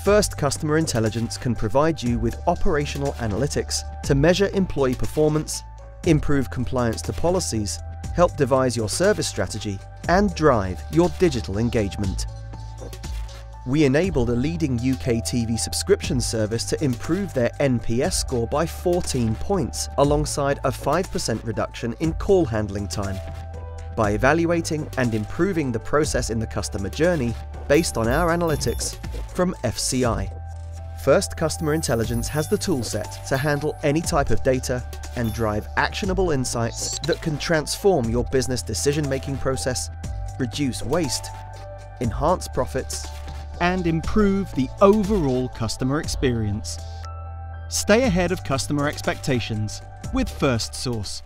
FirstCustomer Intelligence can provide you with operational analytics to measure employee performance, improve compliance to policies, help devise your service strategy, and drive your digital engagement. We enabled a leading UK TV subscription service to improve their NPS score by 14 points, alongside a 5% reduction in call handling time, by evaluating and improving the process in the customer journey based on our analytics from FCI. FirstCustomer Intelligence has the toolset to handle any type of data and drive actionable insights that can transform your business decision-making process, reduce waste, enhance profits, and improve the overall customer experience. Stay ahead of customer expectations with Firstsource.